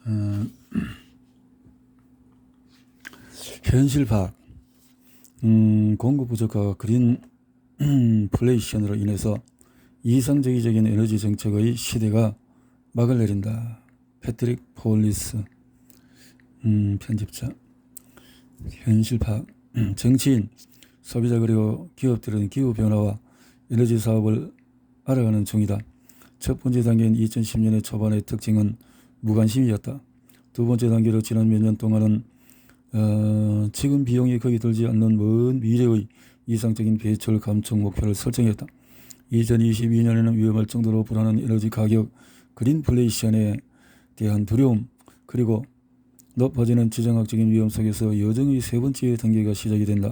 어, 현실 파악, 공급 부족과 그린 플레이션으로 인해서 이상적인 에너지 정책의 시대가 막을 내린다. 패트릭 폴리스 편집자. 현실 파악, 정치인, 소비자 그리고 기업들은 기후변화와 에너지 사업을 알아가는 중이다. 첫 번째 단계인 2010년의 초반의 특징은 무관심이었다. 두 번째 단계로 지난 몇 년 동안은 지금 비용이 거의 들지 않는 먼 미래의 이상적인 배출 감축 목표를 설정했다. 2022년에는 위험할 정도로 불안한 에너지 가격, 그린플레이션에 대한 두려움, 그리고 높아지는 지정학적인 위험 속에서 여정의 세 번째 단계가 시작이 된다.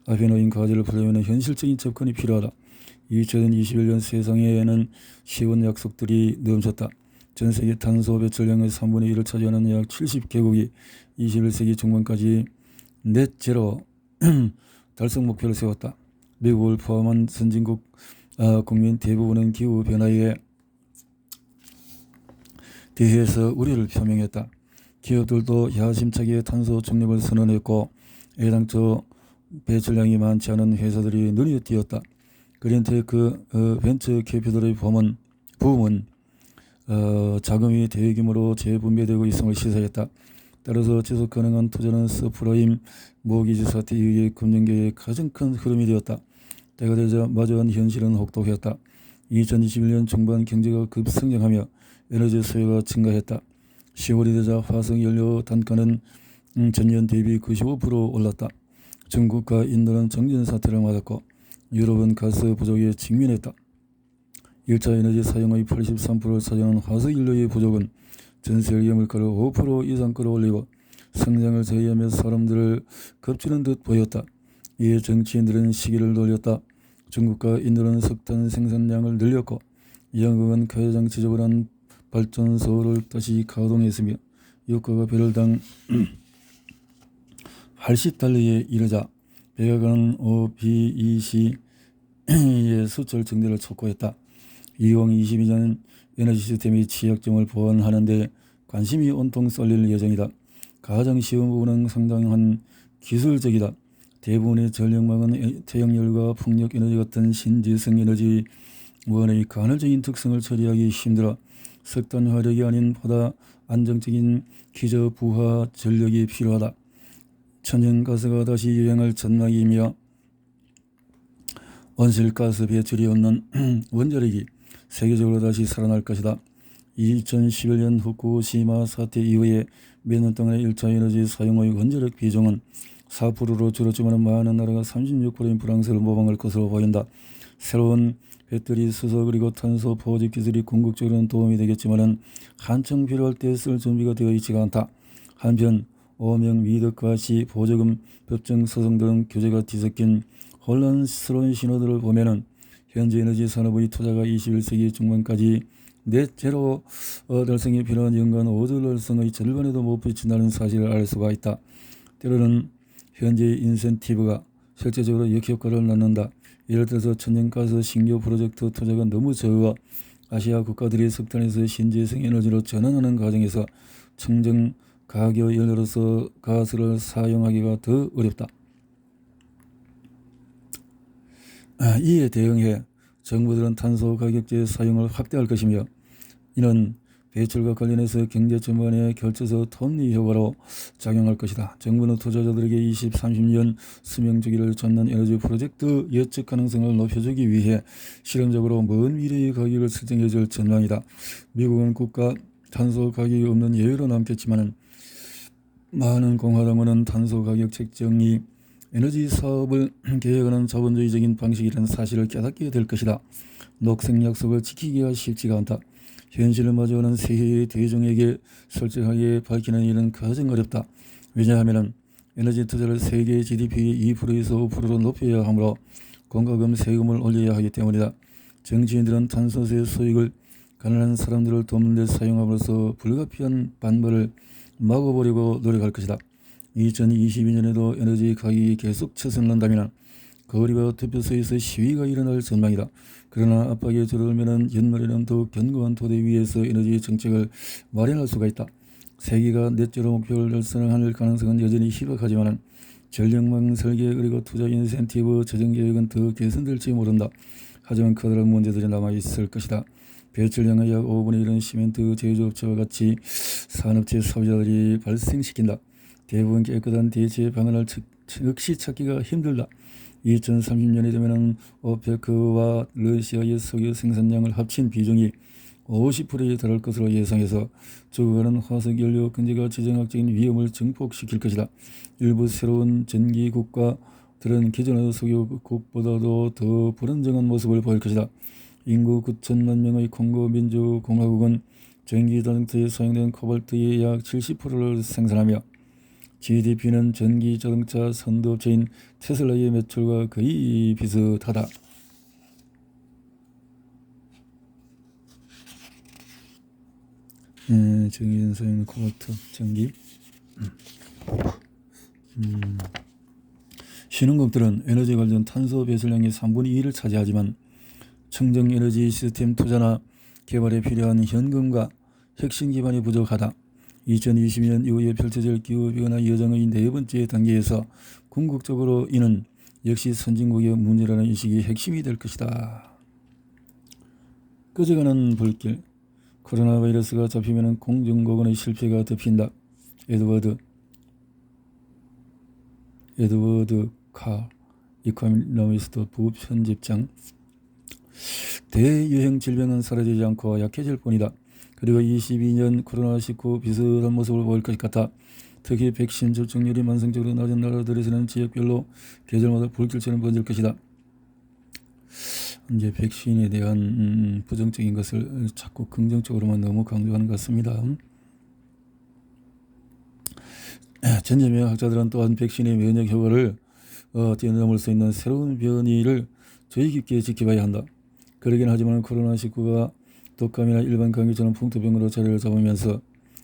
앞에 놓인 과제를 풀려면 현실적인 접근이 필요하다. 2021년 세상에는 쉬운 약속들이 넘쳤다. 전 세계 탄소 배출량의 3분의 1을 차지하는 약 70개국이 21세기 중반까지 넷제로 달성 목표를 세웠다. 미국을 포함한 선진국 국민 대부분은 기후변화에 대해서 우려를 표명했다. 기업들도 야심차게 탄소 중립을 선언했고 애당초 배출량이 많지 않은 회사들이 눈에 띄었다. 그린테크 벤처 캐피털의 부음은 자금이 대규모로 재분배되고 있음을 시사했다. 따라서 지속가능한 투자는 서프라임 모기지 사태 이후의 금융계의 가장 큰 흐름이 되었다. 때가 되자 마주한 현실은 혹독했다. 2021년 중반 경제가 급성장하며 에너지 수요가 증가했다. 10월이 되자 화석연료 단가는 전년 대비 95% 올랐다. 중국과 인도는 정전 사태를 맞았고 유럽은 가스 부족에 직면했다. 1차 에너지 사용의 83%를 차지하는 화석연료의 부족은 전 세계 물가를 5% 이상 끌어올리고 성장을 제외하며 사람들을 겁주는 듯 보였다. 이에 정치인들은 시기를 돌렸다. 중국과 인도는 석탄 생산량을 늘렸고 영국은 가장 지저분한 발전소를 다시 가동했으며 유가가 배럴당 80달러에 이르자 백악관은 OPEC의 수출 증대를 촉구했다. 2022년 에너지 시스템의 취약점을 보완하는 데 관심이 온통 쏠릴 예정이다. 가장 쉬운 부분은 상당한 기술적이다. 대부분의 전력망은 태양열과 풍력 에너지 같은 신재생 에너지 원의 간헐적인 특성을 처리하기 힘들어 석탄 화력이 아닌 보다 안정적인 기저 부하 전력이 필요하다. 천연가스가 다시 유행할 전망이며 온실가스 배출이 없는 원자력이 세계적으로 다시 살아날 것이다. 2011년 후쿠시마 사태 이후에 몇 년 동안의 1차 에너지 사용의 원자력 비중은 4%로 줄었지만 많은 나라가 36%인 프랑스를 모방할 것으로 보인다. 새로운 배터리 수소 그리고 탄소 포집 기술이 궁극적으로는 도움이 되겠지만 한층 필요할 때 쓸 준비가 되어 있지가 않다. 한편 오명 미덕과시 보조금 법정 소송 등 규제가 뒤섞인 혼란스러운 신호들을 보면은 현재 에너지 산업의 투자가 21세기 중반까지 넷제로 달성에 필요한 연간 5조 달성의 절반에도 못 미친다는 사실을 알 수가 있다. 때로는 현재의 인센티브가 실제적으로 역효과를 낳는다. 예를 들어서 천연가스 신규 프로젝트 투자가 너무 적어 아시아 국가들이 석탄에서 신재생 에너지로 전환하는 과정에서 청정 가격 연료로서 가스를 사용하기가 더 어렵다. 이에 대응해 정부들은 탄소 가격제 사용을 확대할 것이며 이는 배출과 관련해서 경제 전반에 걸쳐서 톱니 효과로 작용할 것이다. 정부는 투자자들에게 20, 30년 수명주기를 갖는 에너지 프로젝트 예측 가능성을 높여주기 위해 실험적으로 먼 미래의 가격을 설정해 줄 전망이다. 미국은 국가 탄소 가격이 없는 예외로 남겠지만 많은 공화당원은 탄소 가격 책정이 에너지 사업을 계획하는 자본주의적인 방식이라는 사실을 깨닫게 될 것이다. 녹색 약속을 지키기가 쉽지가 않다. 현실을 마주하는 세계의 대중에게 솔직하게 밝히는 일은 가장 어렵다. 왜냐하면 에너지 투자를 세계 GDP의 2%에서 5%로 높여야 하므로 공과금 세금을 올려야 하기 때문이다. 정치인들은 탄소세 수익을 가난한 사람들을 돕는 데 사용함으로써 불가피한 반발을 막아보려고 노력할 것이다. 2022년에도 에너지 가격이 계속 치솟는다면 거리와 투표소에서 시위가 일어날 전망이다. 그러나 압박에 줄어들면 연말에는 더욱 견고한 토대 위에서 에너지 정책을 마련할 수가 있다. 세계가 넷째로 목표를 달성할 가능성은 여전히 희박하지만 전력망 설계 그리고 투자 인센티브 재정 계획은 더 개선될지 모른다. 하지만 커다란 문제들이 남아있을 것이다. 배출량의 약 5분의 1은 시멘트 제조업체와 같이 산업체 소비자들이 발생시킨다. 대부분 깨끗한 대체 방안을 역시 찾기가 힘들다. 2030년이 되면 오페크와 러시아의 석유 생산량을 합친 비중이 50%에 달할 것으로 예상해서 죽어가는 화석연료 경제가 지정학적인 위험을 증폭시킬 것이다. 일부 새로운 전기 국가들은 기존의 석유국보다도 더 불안정한 모습을 보일 것이다. 인구 9천만 명의 콩고 민주공화국은 전기 자동차에 사용된 코발트의 약 70%를 생산하며 GDP는 전기 자동차 선도업체인 테슬라의 매출과 거의 비슷하다. 전기 사용 코발트 전기. 신흥국들은 에너지 관련 탄소 배출량의 3분의 2를 차지하지만 청정 에너지 시스템 투자나 개발에 필요한 현금과 혁신 기반이 부족하다. 2020년 이후에 펼쳐질 기후변화 여정의 네 번째 단계에서 궁극적으로 이는 역시 선진국의 문제라는 인식이 핵심이 될 것이다. 꺼져가는 불길. 코로나 바이러스가 잡히면 공정보건의 실패가 덮인다. 에드워드 카 이코노미스트 부편집장. 대유행 질병은 사라지지 않고 약해질 뿐이다. 그리고 22년 코로나19 비슷한 모습을 보일 것 같아. 특히 백신 접종률이 만성적으로 낮은 나라들에서는 지역별로 계절마다 불길처럼 번질 것이다. 이제 백신에 대한 부정적인 것을 자꾸 긍정적으로만 너무 강조하는 것 같습니다. 전염병 학자들은 또한 백신의 면역 효과를 뛰어넘을 수 있는 새로운 변이를 주의 깊게 지켜봐야 한다. 그러긴 하지만 코로나19가 독감이나 일반 감기처럼 풍토병으로 자리를 잡으면서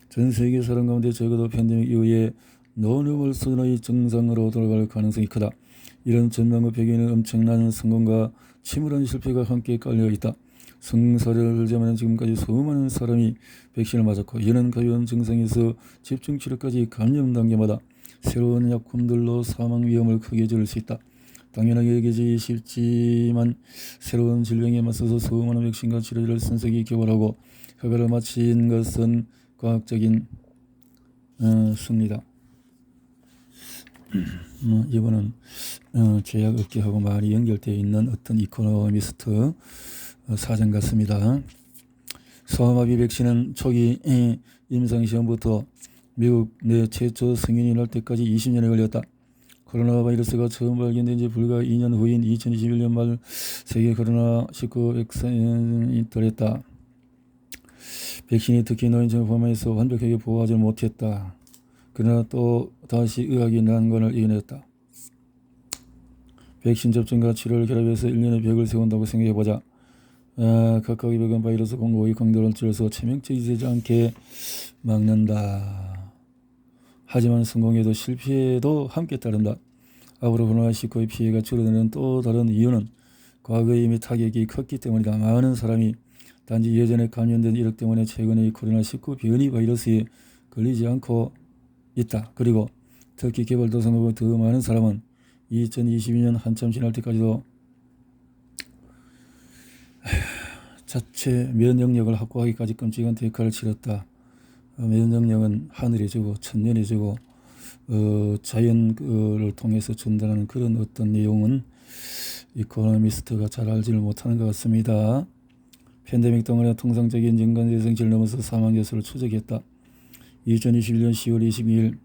전 세계 사람 가운데 적어도 팬데믹 이후에 노멀 수준의 정상으로 돌아갈 가능성이 크다. 이런 전망의 배경에는 엄청난 성공과 침울한 실패가 함께 깔려있다. 성사를 들자면 지금까지 수많은 사람이 백신을 맞았고 이는 가벼운 증상에서 집중치료까지 감염 단계마다 새로운 약품들로 사망 위험을 크게 줄일 수 있다. 당연하게 여기지 쉽지만 새로운 질병에 맞서서 수많은 백신과 치료제를 신속히 개발하고 허가를 마친 것은 과학적인 승리다. 이번은 제약업계하고 많이 연결되어 있는 어떤 이코노미스트 사전 같습니다. 소아마비 백신은 초기 임상시험부터 미국 내 최초 승인이 날 때까지 20년이 걸렸다. 코로나 바이러스가 처음 발견된 지 불과 2년 후인 2021년 말 세계 코로나19 백신이 들었다. 백신이 특히 노인층을 포함해서 완벽하게 보호하지 못했다. 그러나 또 다시 의학이 난관을 이겨냈다. 백신 접종과 치료를 결합해서 1년의 벽을 세운다고 생각해보자. 각각의 벽은 바이러스 공급의 강도를 줄여서 치명적이지 않게 막는다. 하지만 성공에도 실패에도 함께 따른다. 앞으로 코로나19의 피해가 줄어드는 또 다른 이유는 과거에 이미 타격이 컸기 때문이다. 많은 사람이 단지 예전에 감염된 이력 때문에 최근의 코로나19 변이 바이러스에 걸리지 않고 있다. 그리고 특히 개발도상국의 더 많은 사람은 2022년 한참 지날 때까지도 자체 면역력을 확보하기까지 끔찍한 대가를 치렀다. 면역력은 하늘이 주고 천년이 주고 자연을 통해서 전달하는 그런 어떤 내용은 이코노미스트가 잘 알지를 못하는 것 같습니다. 팬데믹 동안에 통상적인 인간 대성치를 넘어서 사망자 수를 추적했다. 2021년 10월 22일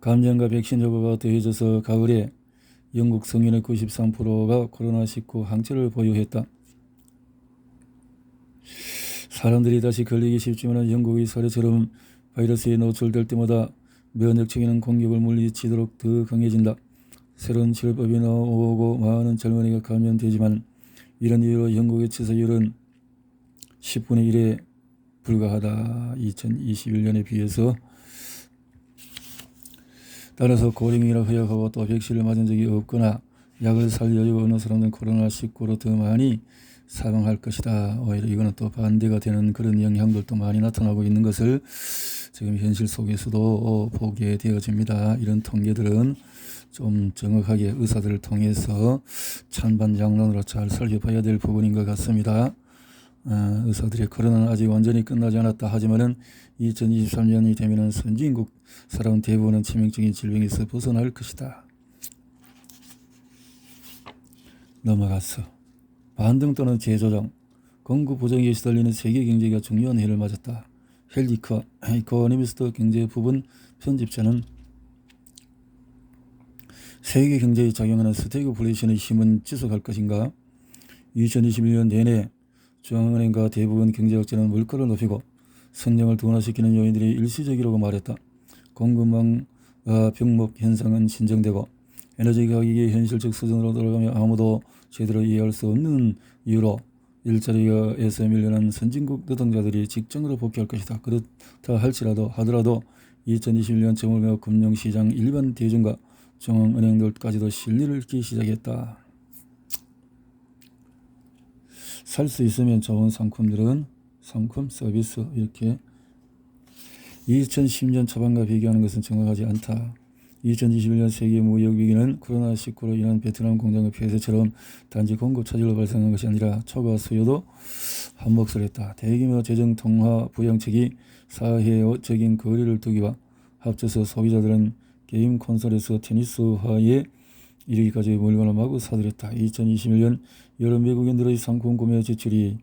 감염과 백신 효과가 더해져서 가을에 영국 성인의 93%가 코로나19 항체를 보유했다. 사람들이 다시 걸리기 쉽지만 영국의 사례처럼 바이러스에 노출될 때마다 면역체계는 공격을 물리치도록 더 강해진다. 새로운 치료법이 나오고 많은 젊은이가 감염되지만 이런 이유로 영국의 치사율은 10분의 1에 불과하다. 2021년에 비해서. 따라서 고령이라 허약하고 또 백신을 맞은 적이 없거나 약을 살 여유가 없는 사람들은 코로나19로 더 많이 사망할 것이다. 오히려 이거는 또 반대가 되는 그런 영향들도 많이 나타나고 있는 것을 지금 현실 속에서도 보게 되어집니다. 이런 통계들은 좀 정확하게 의사들을 통해서 찬반장론으로 잘 살펴봐야 될 부분인 것 같습니다. 의사들의 코로나는 아직 완전히 끝나지 않았다 하지만은 2023년이 되면은 선진국 사람 대부분은 치명적인 질병에서 벗어날 것이다. 넘어가서 반등 또는 재조정, 공급 부정에 시달리는 세계 경제가 중요한 해를 맞았다. 헬리커 이코노미스트 경제 부분 편집자는 세계 경제에 작용하는 스태그플레이션의 힘은 지속할 것인가? 2021년 내내 중앙은행과 대부분 경제학자는 물가를 높이고 성장을 둔화시키는 요인들이 일시적이라고 말했다. 공급망 병목 현상은 진정되고 에너지 가격이 현실적 수준으로 돌아가며 아무도 제대로 이해할 수 없는 이유로 일자리에서 밀려난 선진국 노동자들이 직장으로 복귀할 것이다. 그렇다 하더라도 2021년 정월 금융시장 일반 대중과 중앙은행들까지도 실리를 잃기 시작했다. 살 수 있으면 좋은 상품, 서비스 이렇게 2010년 초반과 비교하는 것은 정확하지 않다. 2021년 세계 무역 위기는 코로나19로 인한 베트남 공장의 폐쇄처럼 단지 공급 차질로 발생한 것이 아니라 초과 수요도 한몫을 했다. 대규모 재정 통화 부양책이 사회적인 거리를 두기와 합쳐서 소비자들은 게임 콘솔에서 테니스화에 이르기까지 물건을 마구 사들였다. 2021년 여러 외국인들의 상품 구매 지출이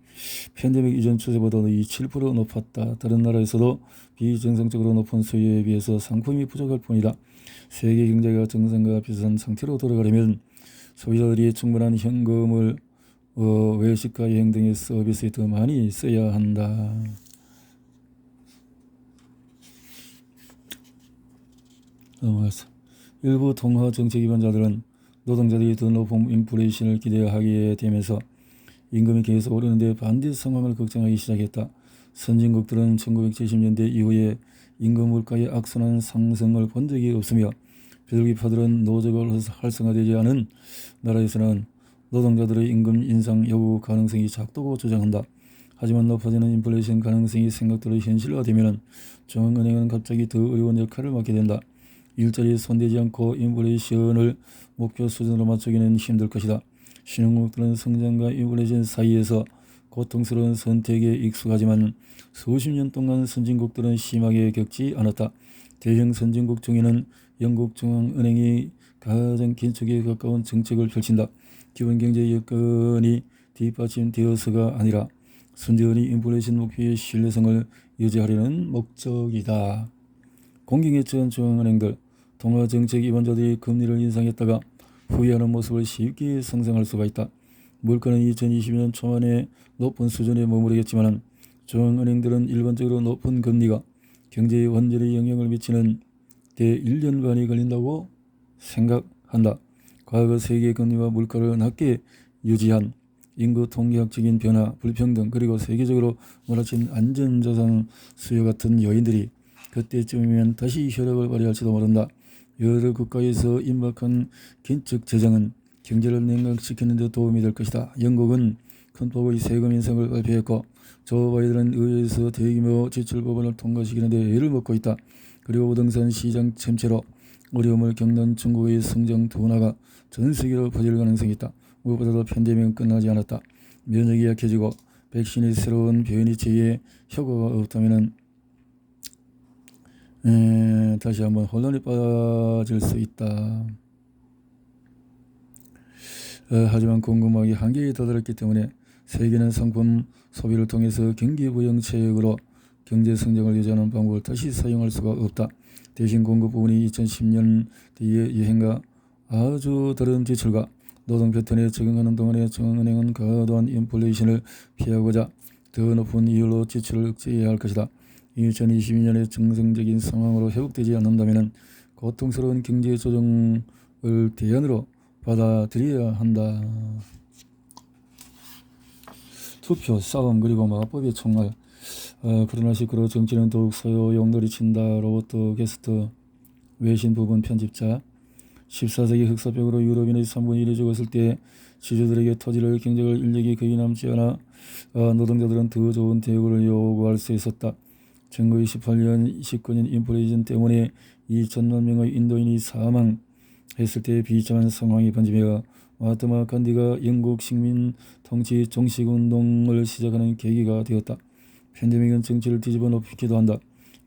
팬데믹 이전 추세보다도 7% 높았다. 다른 나라에서도 비정상적으로 높은 수요에 비해서 상품이 부족할 뿐이다. 세계 경제가 정상과 비슷한 상태로 돌아가려면 소비자들이 충분한 현금을 외식과 여행 등의 서비스에 더 많이 써야 한다. 넘어가서 일부 통화 정책 위반자들은 노동자들이 더 높은 인플레이션을 기대하게 되면서 임금이 계속 오르는데 반대 상황을 걱정하기 시작했다. 선진국들은 1970년대 이후에 임금 물가의 악순환 상승을 본 적이 없으며 비둘기파들은 노조가 활성화되지 않은 나라에서는 노동자들의 임금 인상 요구 가능성이 작다고 주장한다. 하지만 높아지는 인플레이션 가능성이 생각대로 현실화되면 중앙은행은 갑자기 더 어려운 역할을 맡게 된다. 일자리에 손대지 않고 인플레이션을 목표 수준으로 맞추기는 힘들 것이다. 신흥국들은 성장과 인플레이션 사이에서 고통스러운 선택에 익숙하지만 수십 년 동안 선진국들은 심하게 겪지 않았다. 대형 선진국 중에는 영국 중앙은행이 가장 긴축에 가까운 정책을 펼친다. 기본 경제 여건이 뒷받침되어서가 아니라 순전히 인플레이션 목표의 신뢰성을 유지하려는 목적이다. 공경에 처한 중앙은행들, 통화정책 위반자들이 금리를 인상했다가 후회하는 모습을 쉽게 상상할 수가 있다. 물가는 2020년 초반에 높은 수준에 머무르겠지만 중앙은행들은 일반적으로 높은 금리가 경제에 완전히 영향을 미치는 데 1년 반이 걸린다고 생각한다. 과거 세계 금리와 물가를 낮게 유지한 인구 통계학적인 변화, 불평등, 그리고 세계적으로 몰아친 안전자산 수요 같은 요인들이 그때쯤이면 다시 효력을 발휘할지도 모른다. 여러 국가에서 임박한 긴축 재정은 경제를 냉각시키는 데 도움이 될 것이다. 영국은 큰 폭의 세금 인상을 발표했고 조 바이든은 의회에서 대규모 지출 법안을 통과시키는 데 애를 먹고 있다. 그리고 부동산 시장 침체로 어려움을 겪는 중국의 성장 둔화가 전 세계로 퍼질 가능성이 있다. 무엇보다도 팬데믹은 끝나지 않았다. 면역이 약해지고 백신의 새로운 변이 체계에 효과가 없다면 다시 한번 혼란에 빠질 수 있다. 하지만 공급망이 한계에 다다랐기 때문에 세계는 상품 소비를 통해서 경기 부양책으로 경제 성장을 유지하는 방법을 다시 사용할 수가 없다. 대신 공급 부분이 2010년 뒤의 여행과 아주 다른 지출과 노동 패턴에 적응하는 동안에 중앙은행은 과도한 인플레이션을 피하고자 더 높은 이율로 지출을 억제해야 할 것이다. 2022년의 정상적인 상황으로 회복되지 않는다면 고통스러운 경제 조정을 대안으로 받아들여야 한다. 투표, 싸움, 그리고 마법의 총알. 코로나19로 정치는 더욱 소요용돌이 친다. 로버트 게스트 외신 부분 편집자. 14세기 흑사병으로 유럽인의 3분의 1이 죽었을 때 지주들에게 토지를 경작할 인력이 거의 남지 않아 노동자들은 더 좋은 대우를 요구할 수 있었다. 1928년 19년 인플레이션 때문에 2천만 명의 인도인이 사망했을 때 비참한 상황이 번지며 마하트마 간디가 영국 식민 통치 종식운동을 시작하는 계기가 되었다. 팬데믹은 정치를 뒤집어 놓기도 한다.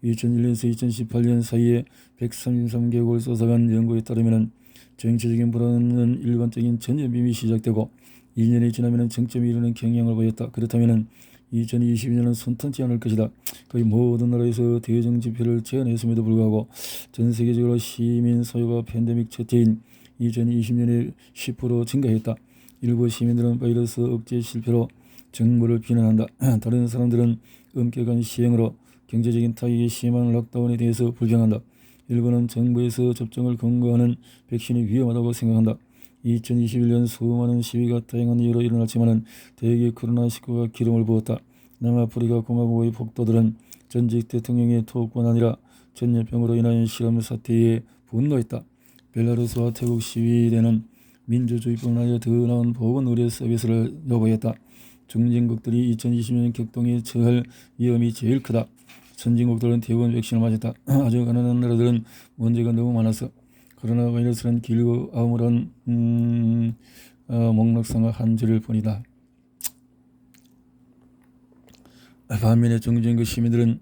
2001년에서 2018년 사이에 133개국을 쏘아간 연구에 따르면 정치적인 불안은 일반적인 전염병이 시작되고 2년이 지나면 정점이 이르는 경향을 보였다. 그렇다면 2022년은 손탄지 않을 것이다. 거의 모든 나라에서 대정 집회를 제한했음에도 불구하고 전 세계적으로 시민 소유가 팬데믹 첫째인 2020년에 10% 증가했다. 일부 시민들은 바이러스 억제 실패로 정부를 비난한다. 다른 사람들은 엄격한 시행으로 경제적인 타격이 심한 락다운에 대해서 불평한다. 일부는 정부에서 접종을 권고하는 백신이 위험하다고 생각한다. 2021년 수많은 시위가 다양한 이유로 일어났지만 대개 코로나19가 기름을 부었다. 남아프리카 공화국의 폭도들은 전직 대통령의 토뿐 아니라 전염병으로 인한 실험 사태에 분노했다. 벨라루스와 태국 시위대는 민주주의뿐 아니라 더 나은 보건 의료 서비스를 요구했다. 중진국들이 2020년 격동에 처할 위험이 제일 크다. 선진국들은 대부분 백신을 맞았다. 아주 가난한 나라들은 문제가 너무 많아서 코로나 바이러스는 길고 암울한 목록상의 한 줄일 뿐이다. 반면에 중진국 시민들은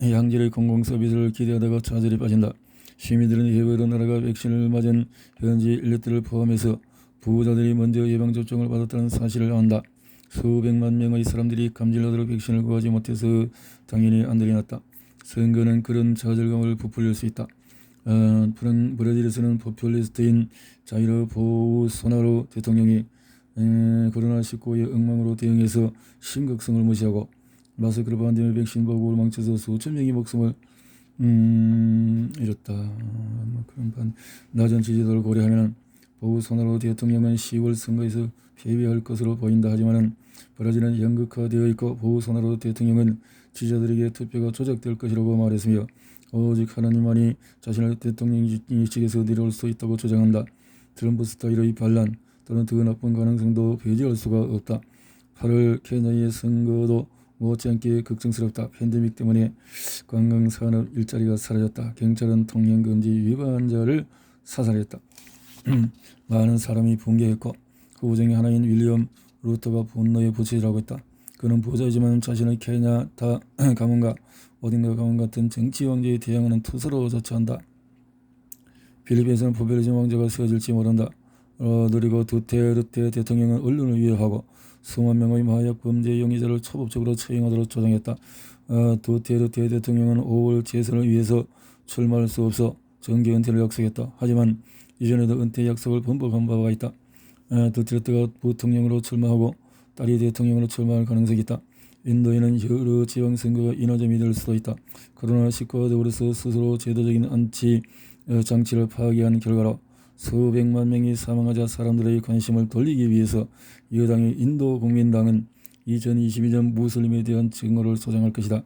양질의 공공 서비스를 기대하다가 좌절에 빠진다. 시민들은 해외 나라가 백신을 맞은 현지 인력들을 포함해서 부자들이 먼저 예방접종을 받았다는 사실을 안다. 수백만 명의 사람들이 감질나도록 백신을 구하지 못해서 당연히 안달이 났다. 선거는 그런 좌절감을 부풀릴 수 있다. 브라질에서는 포퓰리스트인 자이르 보우소나루 대통령이 코로나19의 엉망으로 대응해서 심각성을 무시하고 마스크를 반대며 백신 보고를 망쳐서 수천 명의 목숨을 잃었다. 그런 낮은 지지도를 고려하면 보우소나루 대통령은 10월 선거에서 패배할 것으로 보인다. 하지만 브라질은 연극화되어 있고 보우소나루 대통령은 지지자들에게 투표가 조작될 것이라고 말했으며 오직 하나님만이 자신을 대통령직에서 내려올 수 있다고 주장한다. 트럼프 스타일의 반란 또는 더 나쁜 가능성도 배제할 수가 없다. 8월 케냐의 선거도 못지않게 걱정스럽다. 팬데믹 때문에 관광산업 일자리가 사라졌다. 경찰은 통행금지 위반자를 사살했다. 많은 사람이 붕괴했고 그 중에 하나인 윌리엄 루터가 분노에 부채질하고 있다. 그는 부자이지만 자신의 케냐 가문과 어딘가 가문 같은 정치 왕조에 대항하는 투서로 자처한다. 필리핀에서는 포퓰리즘 왕조가 세워질지 모른다. 그리고 두테르테 대통령은 언론을 위협하고 수만 명의 마약 범죄 용의자를 초법적으로 처형하도록 조장했다. 두테르테 대통령은 5월 재선을 위해서 출마할 수 없어 정계 은퇴를 약속했다. 하지만 이전에도 은퇴 약속을 번복한 바가 있다. 두테르테가 부통령으로 출마하고 딸이 대통령으로 출마할 가능성이 있다. 인도에는 여러 지방선거가 인하점이 될 수도 있다. 코로나19와 더불어서 스스로 제도적인 안치 장치를 파괴한 결과로 수백만 명이 사망하자 사람들의 관심을 돌리기 위해서 여당의 인도 국민당은 2022년 무슬림에 대한 증오를 조장할 것이다.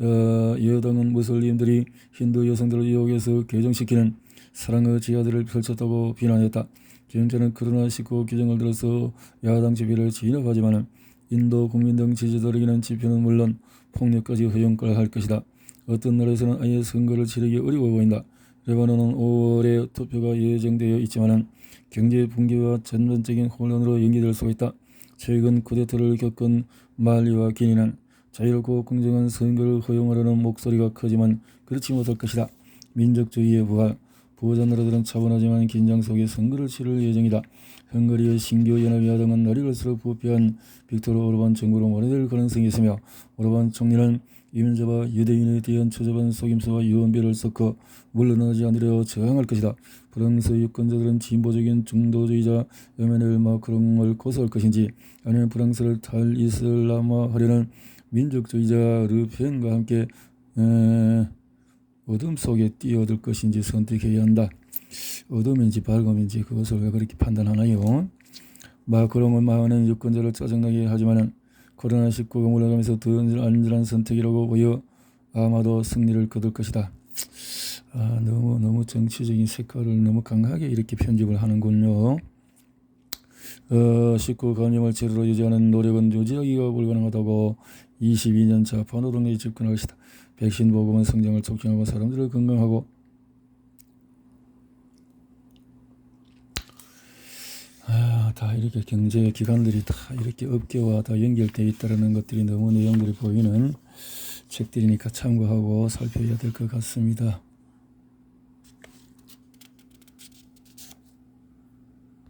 여당은 무슬림들이 힌두 여성들을 유혹해서 개종시키는 사랑의 지하들을 펼쳤다고 비난했다. 경찰은 코로나19 규정을 들어서 야당 집회를 진압하지만 인도 국민당 지지자들에게는 집회는 물론 폭력까지 허용할 것이다. 어떤 나라에서는 아예 선거를 치르기 어려워 보인다. 레바논은 5월에 투표가 예정되어 있지만 경제 붕괴와 전반적인 혼란으로 연기될 수가 있다. 최근 쿠데타를 겪은 말리와 기니는 자유롭고 공정한 선거를 허용하려는 목소리가 크지만 그렇지 못할 것이다. 민족주의의 부활. 부자 나라들은 차분하지만 긴장 속에 선거를 치를 예정이다. 헝가리의 신교 연합야당은 날이 갈수록 부패한 빅토르 오르반 정부로 몰아들 가능성이 있으며 오르반 총리는 이민자와 유대인에 대한 초조한 속임수와 유언비어를 섞어 물러나지 않으려 저항할 것이다. 프랑스 유권자들은 진보적인 중도주의자 에메넬 마크롱을 고소할 것인지 아니면 프랑스를 탈이슬람화하려는 민족주의자 르펜과 함께 어둠 속에 뛰어들 것인지 선택해야 한다. 어둠인지 밝음인지 그것을 왜 그렇게 판단하나요? 마크롱은 많은 유권자를 짜증나게 하지만 코로나19가 물러가면서 더 안전한 선택이라고 보여 아마도 승리를 거둘 것이다. 너무 정치적인 색깔을 너무 강하게 이렇게 편집을 하는군요. 19 감염을 제대로 유지하는 노력은 유지하기가 불가능하다고 22년 좌파 노동에 접근할 것이다. 백신 보급은 성장을 촉진하고 사람들을 건강하고 다 이렇게 경제 기관들이 다 이렇게 업계와 다 연결되어 있다는 것들이 너무 내용들이 보이는 책들이니까 참고하고 살펴야 될 것 같습니다.